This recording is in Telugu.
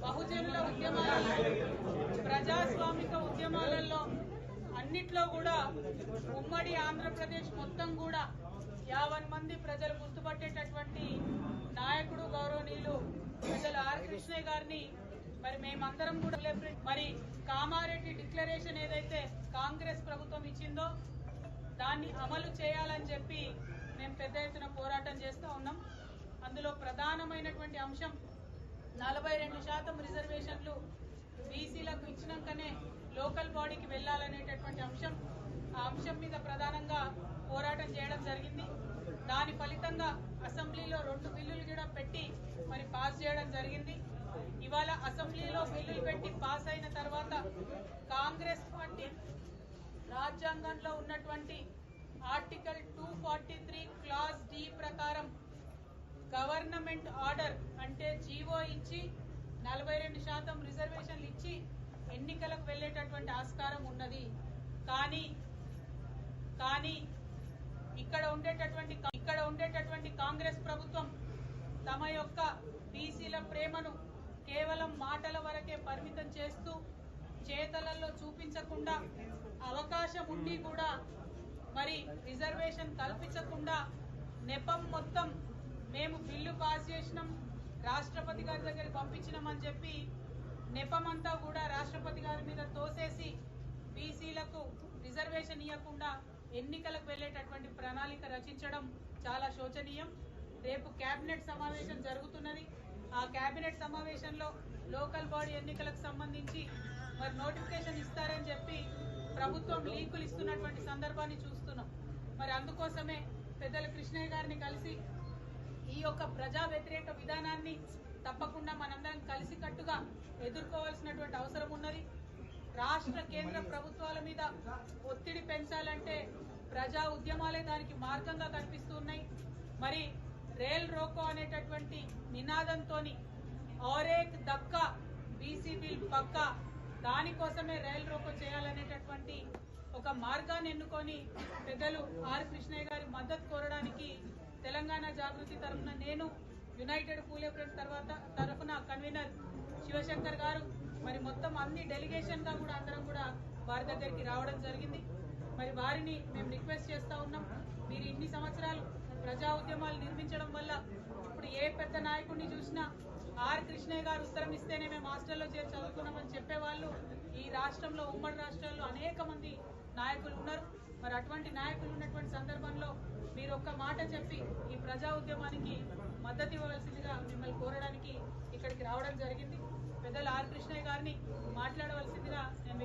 బహుజనుల ఉద్యమాలలో ప్రజాస్వామిక ఉద్యమాలలో అన్నిట్లో కూడా ఉమ్మడి ఆంధ్రప్రదేశ్ మొత్తం కూడా 50 మంది ప్రజలు గుర్తుపట్టేటటువంటి నాయకుడు గౌరవనీయులు ప్రజలు ఆర్ కృష్ణయ్య గారిని మరి మేమందరం కూడా మరి కామారెడ్డి డిక్లరేషన్ ఏదైతే కాంగ్రెస్ ప్రభుత్వం ఇచ్చిందో దాన్ని అమలు చేయాలని చెప్పి మేము పెద్ద ఎత్తున పోరాటం చేస్తూ ఉన్నాం. అందులో ప్రధానమైనటువంటి అంశం 42% రిజర్వేషన్లు బీసీలకు ఇచ్చినాకనే లోకల్ బాడీకి వెళ్లాలనేటటువంటి అంశం. ఆ అంశం మీద ప్రధానంగా పోరాటం చేయడం జరిగింది. దాని ఫలితంగా అసెంబ్లీలో 2 బిల్లులు కూడా పెట్టి మరి పాస్ చేయడం జరిగింది. ఇవాళ అసెంబ్లీలో బిల్లులు పెట్టి పాస్ అయిన తర్వాత కాంగ్రెస్ పార్టీ రాజ్యాంగంలో ఉన్నటువంటి ఆర్టికల్ 243 క్లాజ్ డి ప్రకారం గవర్నమెంట్ ఆర్డర్ అంటే జీవో ఇచ్చి 42% రిజర్వేషన్లు ఇచ్చి ఎన్నికలకు వెళ్లేటటువంటి ఆస్కారం ఉన్నది. కానీ ఇక్కడ ఉండేటటువంటి కాంగ్రెస్ ప్రభుత్వం తమ యొక్క బీసీల ప్రేమను కేవలం మాటల వరకే పరిమితం చేస్తూ చేతలలో చూపించకుండా అవకాశం ఉండి కూడా మరి రిజర్వేషన్ కల్పించకుండా నెపం మొత్తం మేము బిల్లు పాస్ చేసినాం, రాష్ట్రపతి గారి దగ్గరికి పంపించినామని చెప్పి నెపమంతా కూడా రాష్ట్రపతి గారి మీద తోసేసి బీసీలకు రిజర్వేషన్ ఇవ్వకుండా ఎన్నికలకు వెళ్లేటటువంటి ప్రణాళిక రచించడం చాలా శోచనీయం. రేపు కేబినెట్ సమావేశం జరుగుతున్నది. ఆ కేబినెట్ సమావేశంలో లోకల్ బాడీ ఎన్నికలకు సంబంధించి మరి నోటిఫికేషన్ ఇస్తారని చెప్పి ప్రభుత్వం లీకులు ఇస్తున్నటువంటి సందర్భాన్ని చూస్తున్నాం. మరి అందుకోసమే పెద్దల కృష్ణయ్య గారిని కలిసి ఈ యొక్క ప్రజా వ్యతిరేక విధానాన్ని తప్పకుండా మనందరం కలిసికట్టుగా ఎదుర్కోవాల్సినటువంటి అవసరం ఉన్నది. రాష్ట్ర కేంద్ర ప్రభుత్వాల మీద ఒత్తిడి పెంచాలంటే ప్రజా ఉద్యమాలే దానికి మార్గంగా కనిపిస్తున్నాయి. మరి రేల్ రోకో అనేటటువంటి నినాదంతో ఔరేక్ దక్కా బీసీ బిల్ పక్కా దానికోసమే రైల్ రోకో చేయాలనేటటువంటి ఒక మార్గాన్ని ఎన్నుకొని పెద్దలు ఆర్ కృష్ణయ్య గారి మద్దతు కోరడానికి తెలంగాణ జాగృతి తరఫున నేను, యునైటెడ్ పూలే ఫ్రంట్ తరఫున కన్వీనర్ శివశంకర్ గారు మరి మొత్తం అన్ని డెలిగేషన్ గా కూడా అందరం కూడా వారి దగ్గరికి రావడం జరిగింది. మరి వారిని మేము రిక్వెస్ట్ చేస్తా ఉన్నాం, మీరు ఇన్ని సంవత్సరాలు ప్రజా ఉద్యమాలు నిర్మించడం వల్ల ఇప్పుడు ఏ పెద్ద నాయకుడిని చూసినా ఆర్ కృష్ణయ్య గారు ఉత్తరం ఇస్తేనే మేము హాస్టల్లో చేరి చదువుకున్నామని చెప్పేవాళ్ళు ఈ రాష్ట్రంలో ఉమ్మడి రాష్ట్రాల్లో అనేక మంది నాయకులు ఉన్నారు. మరి అటువంటి నాయకులు ఉన్నటువంటి సందర్భంలో మీరు ఒక్క మాట చెప్పి ఈ ప్రజా ఉద్యమానికి మద్దతు ఇవ్వవలసిందిగా మిమ్మల్ని కోరడానికి ఇక్కడికి రావడం జరిగింది. పెద్దలు ఆర్ కృష్ణయ్య గారిని మాట్లాడవలసిందిగా నేను